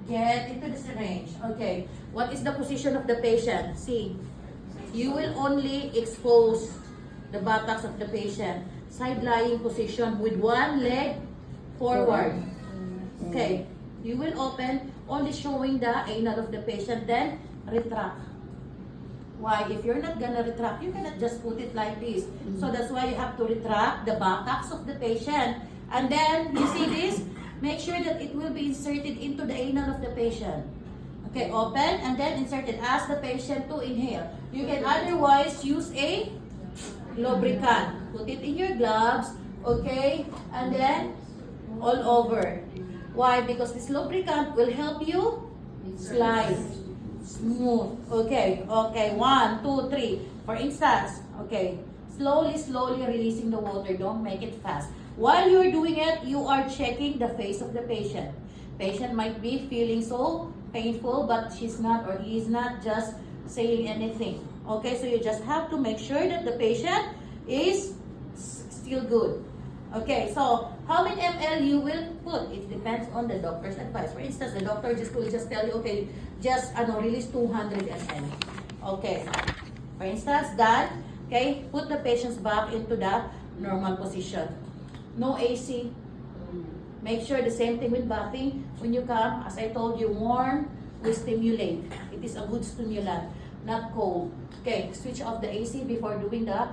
get into the syringe. Okay, what is the position of the patient? See, you will only expose the buttocks of the patient. Side lying position with one leg forward. Okay, you will open, only showing the anal of the patient, then retract. Why? If you're not gonna retract, you cannot just put it like this. So that's why you have to retract the buttocks of the patient. And then, you see this? Make sure that it will be inserted into the anal of the patient. Okay, open and then insert it. Ask the patient to inhale. You can otherwise use a lubricant. Put it in your gloves, okay? And then, all over. Why? Because this lubricant will help you slide smooth. Okay, okay. 1, 2, 3. For instance, okay. Slowly releasing the water. Don't make it fast. While you're doing it, you are checking the face of the patient. Patient might be feeling so painful, but she's not or he is not just saying anything. Okay, so you just have to make sure that the patient is still good. Okay, so how many ml you will put? It depends on the doctor's advice. For instance, the doctor will just tell you, okay, just release 200 ml. Okay. For instance, that, okay, put the patients back into the normal position. No AC. Make sure the same thing with bathing. When you come, as I told you, warm will stimulate. It is a good stimulant, not cold. Okay, switch off the AC before doing the,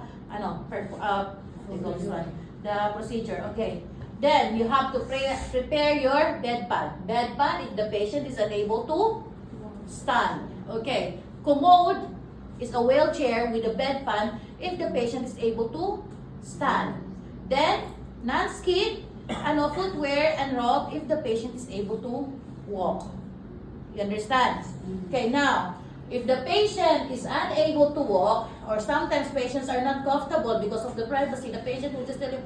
the procedure. Okay. Then you have to prepare your bedpan. Bedpan if the patient is unable to stand. Okay. Commode is a wheelchair with a bedpan if the patient is able to stand. Then non-skid, footwear and robe if the patient is able to walk. You understand? Okay, now, if the patient is unable to walk, or sometimes patients are not comfortable because of the privacy, the patient will just tell you,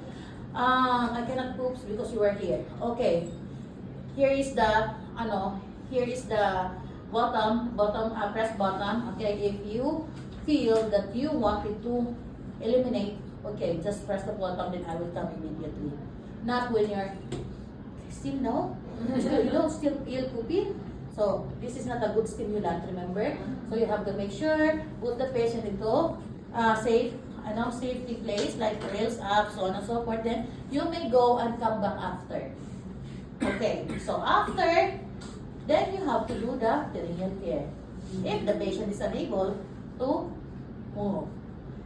I cannot poop because you are here. Okay, here is the, bottom, press bottom. Okay, if you feel that you wanted to eliminate, okay, just press the bottom, then I will come immediately. Not when you're still no, still feel pooping. So this is not a good stimulant, remember? So you have to make sure, put the patient into safety place, like rails up, so on and so forth. Then you may go and come back after. Okay, so after, then you have to do the perineal care. If the patient is unable to move.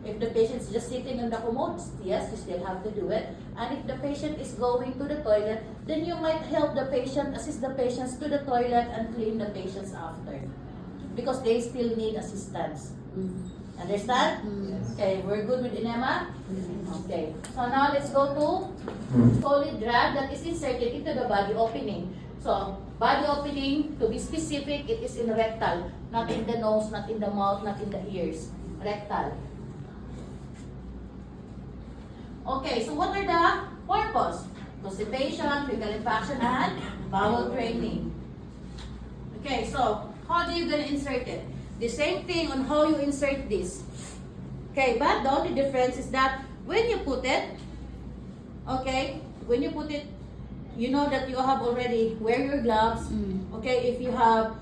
If the patient is just sitting on the commode, yes, you still have to do it. And if the patient is going to the toilet, then you might help the patient, assist the patients to the toilet and clean the patients after. Because they still need assistance. Understand? Yes. Okay, we're good with enema? Okay. So now let's go to solid drug that is inserted into the body opening. So, body opening, to be specific, it is in rectal. Not in the nose, not in the mouth, not in the ears. Rectal. Okay, so what are the purpose? Constipation, fecal infection, and bowel draining. Okay, so how do you gonna insert it? The same thing on how you insert this. Okay, but the only difference is that when you put it, okay, when you put it, you know that you have already wear your gloves. Okay, if you have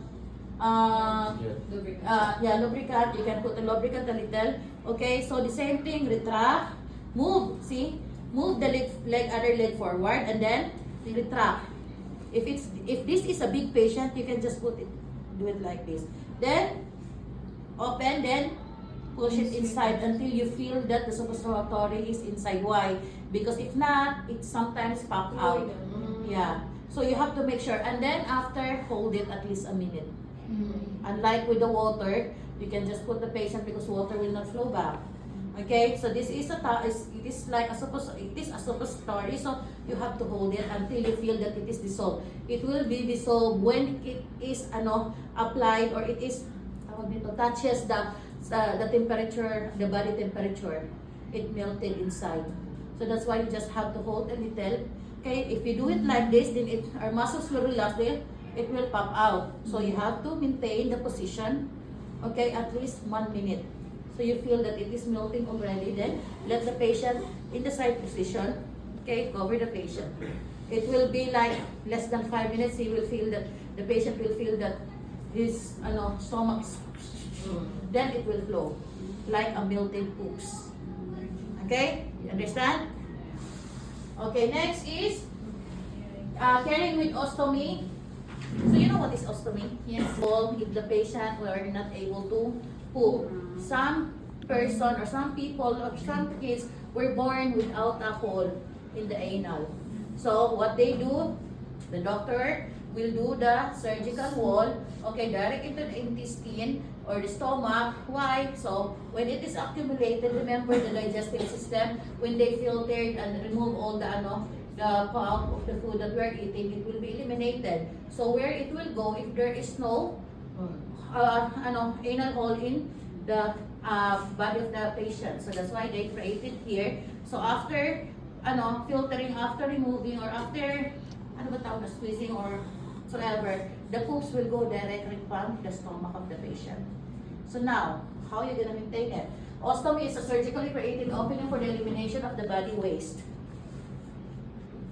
lubricant, you can put the lubricant a little. Okay, so the same thing, retract. Move, see? Move the other leg forward and then retract. If this is a big patient, you can just do it like this. Then open, then push it inside until you feel that the suppository is inside. Why? Because if not, it sometimes pop out. Yeah. So you have to make sure. And then after, hold it at least a minute. Unlike with the water, you can just put the patient because water will not flow back. Okay, so this is it is a suppository, so you have to hold it until you feel that it is dissolved. It will be dissolved when it is applied, or it is touches the temperature, the body temperature. It melted inside. So that's why you just have to hold a little. Okay, if you do it like this, then our muscles will relax, it will pop out. So you have to maintain the position, okay, at least 1 minute. So you feel that it is melting already, then let the patient in the side position, okay, cover the patient. it will be like less than 5 minutes. He will feel that, the patient will feel that his stomach is, then it will flow like a melted poops. Okay, you understand? Okay, next is caring with ostomy. So you know what is ostomy? Yes. Well, if the patient were not able to poop, some person or some people or some kids were born without a hole in the anal. So what they do, the doctor will do the surgical wall, okay, direct into the intestine or the stomach. Why? So when it is accumulated, remember the digestive system, when they filtered and remove all the pulp of the food that we're eating, it will be eliminated. So where it will go if there is no anal hole in the body of the patient. So that's why they create it here. So after filtering, after removing, or after squeezing or whatever, the poops will go directly from the stomach of the patient. So now, how are you gonna maintain it? Ostomy is a surgically created opening for the elimination of the body waste.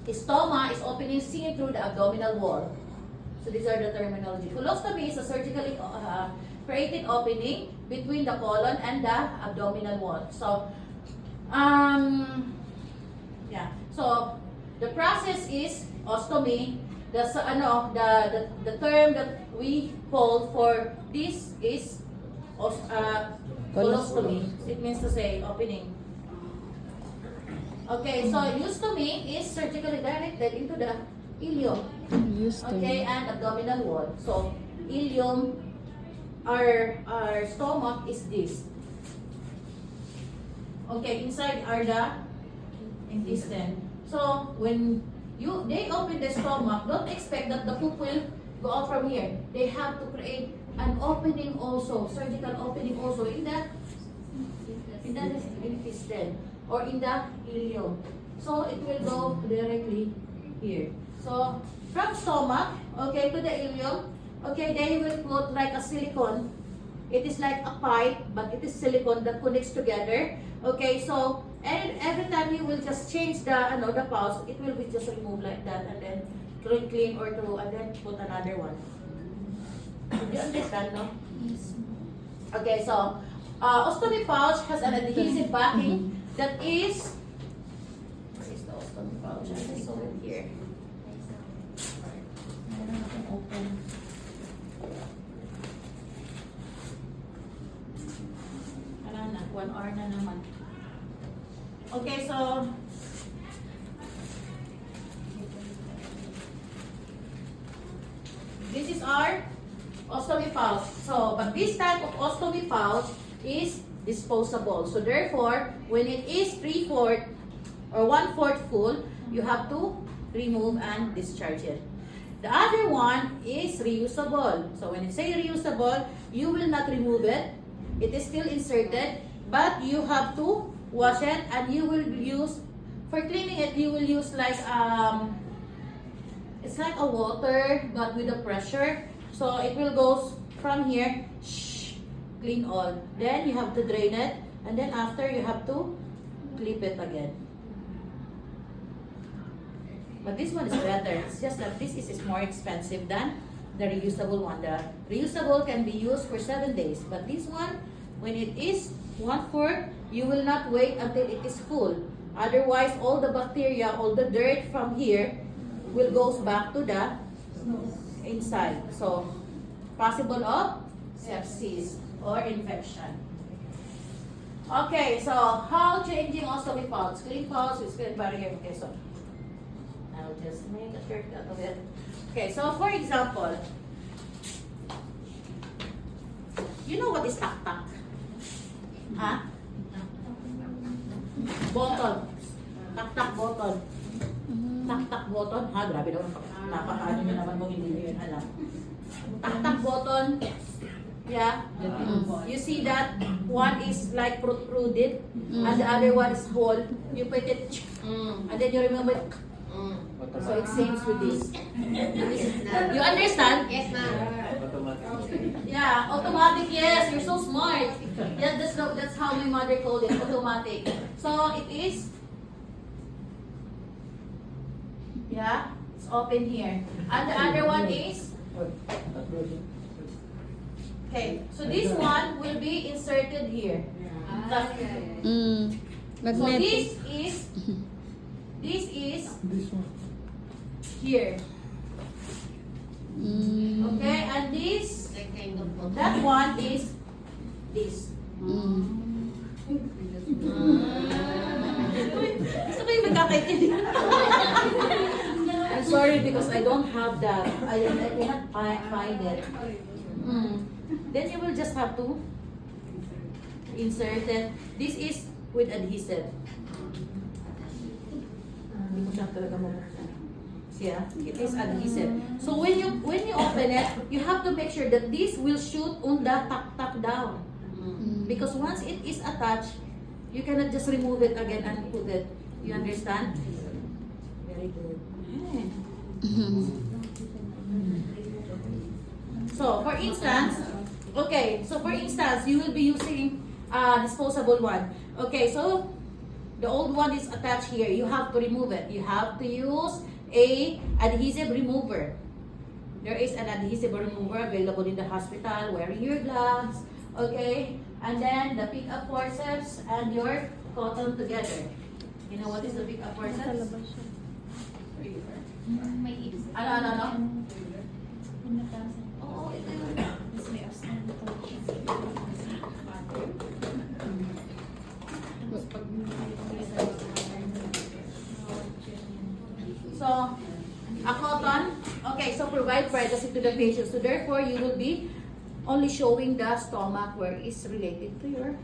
Stoma is opening seen through the abdominal wall. So these are the terminology. Colostomy is a surgically created opening between the colon and the abdominal wall. So, So the process is ostomy. The term that we call for this is colostomy. It means to say opening. Okay, so ostomy is surgically directed into the ileum. Okay, and abdominal wall. So ileum, our stomach is this. Okay, inside are the intestine. So when they open the stomach, don't expect that the poop will go out from here. They have to create an opening also, surgical opening also in the intestine or in the ileum. So it will go directly here. So from stomach, okay, to the ileum, okay, they will put like a silicone. It is like a pipe, but it is silicone that connects together. Okay, so and every time you will just change the pulse, it will be just removed like that, and then clean or through, and then put another one. Do you understand, no? Yes. Okay, so ostomy pouch has an adhesive backing that is. Where is the ostomy pouch? I saw it here. I don't know if I can open. Ano na, 1 hour na naman. Okay, so this is our ostomy pouch. So, but this type of ostomy pouch is disposable. So therefore, when it is 3/4 or 1/4 full, you have to remove and discharge it. The other one is reusable. So when you say reusable, you will not remove it. It is still inserted, but you have to wash it, and you will use, for cleaning it, you will use like, it's like a water, but with a pressure. So it will go from here, clean all. Then you have to drain it, and then after you have to clip it again. But this one is better. It's just that this is more expensive than the reusable one. The reusable can be used for 7 days, but this one, when it is 1/4, you will not wait until it is full. Otherwise, all the bacteria, all the dirt from here will goes back to the inside. So, possible of sepsis or infection. Okay, so how changing ostomy pouch? Clean pouch with clean barrier. Okay, so I'll just make a shortcut of it. Okay, so for example, you know what is tak-tak? Ha? Bottle. Tak-tak bottle. Tak-tak bottle. Ha, grabe daw. Napakaano nyo naman kung hindi nyo yun alam. Tak-tak bottle. Yeah. You see that one is like protruded and the other one is whole. You put it and then you remember it. So it seems with this. You understand? Yes, ma'am. Yeah, automatic. Yes, you're so smart. Yeah, that's how my mother called it, automatic. So it is Yeah, it's open here. And the other one is, okay, so this one will be inserted here. So Magnetic. this is This one. here. Okay, and this, that one is this. Gusto ko yung magkakaintindihan. I'm sorry because I don't have that. I cannot find it. Then you will just have to insert it. This is with adhesive. Hindi ko siya talaga mabuksan. See, it is adhesive. So when you open it, you have to make sure that this will shoot on the tuck down. Because once it is attached, you cannot just remove it again and put it. You understand? Very good. So for instance, okay, so for instance, you will be using disposable one. Okay, so the old one is attached here. You have to remove it. You have to use a adhesive remover. There is an adhesive remover available in the hospital, wearing your gloves, okay? And then the pick-up forceps and your cotton together. You know what is the pick-up forceps? Ano? Oo, ito yun. So, a cotton, okay, so provide privacy to the patient. So therefore, you will be only showing the stomach where it's related to your,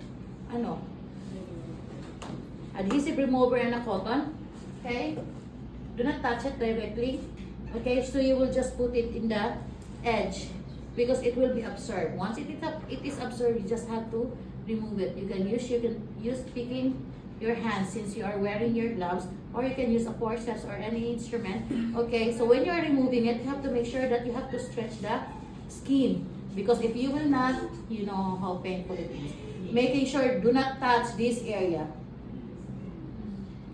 adhesive remover and a cotton, okay? Do not touch it directly, okay? So you will just put it in the edge because it will be absorbed. Once it is absorbed, you just have to remove it. You can use picking your hands since you are wearing your gloves, or you can use a forceps or any instrument. Okay, so when you are removing it, you have to make sure that you have to stretch the skin, because if you will not, you know how painful it is. Making sure do not touch this area.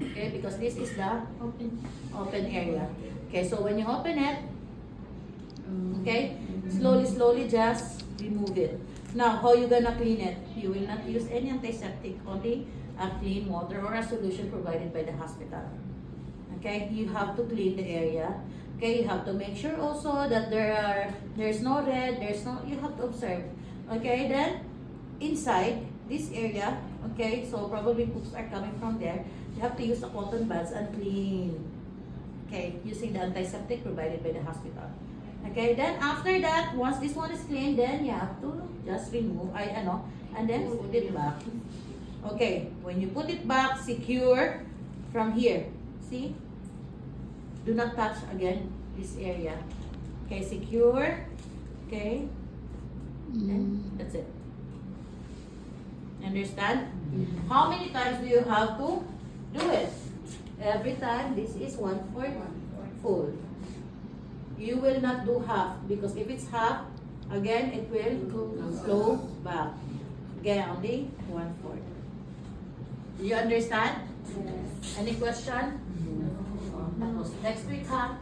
Okay, because this is the open area. Okay, so when you open it, okay, slowly just remove it. Now, how you gonna clean it? You will not use any antiseptic, only a clean water or a solution provided by the hospital. Okay, you have to clean the area. Okay, you have to make sure also that there's no red, you have to observe. Okay, then inside this area, okay, so probably poops are coming from there. You have to use a cotton buds and clean. Okay, using the antiseptic provided by the hospital. Okay, then after that, once this one is clean, then you have to just remove, and then put it back. Okay, when you put it back, secure from here. See? Do not touch again this area. Okay, secure. Okay, and that's it. Understand? How many times do you have to do it? Every time. This is 1/4 full. You will not do half, because if it's half, again it will flow back. Again, only 1/4. Do you understand? Yes. Any question? Next week, ha?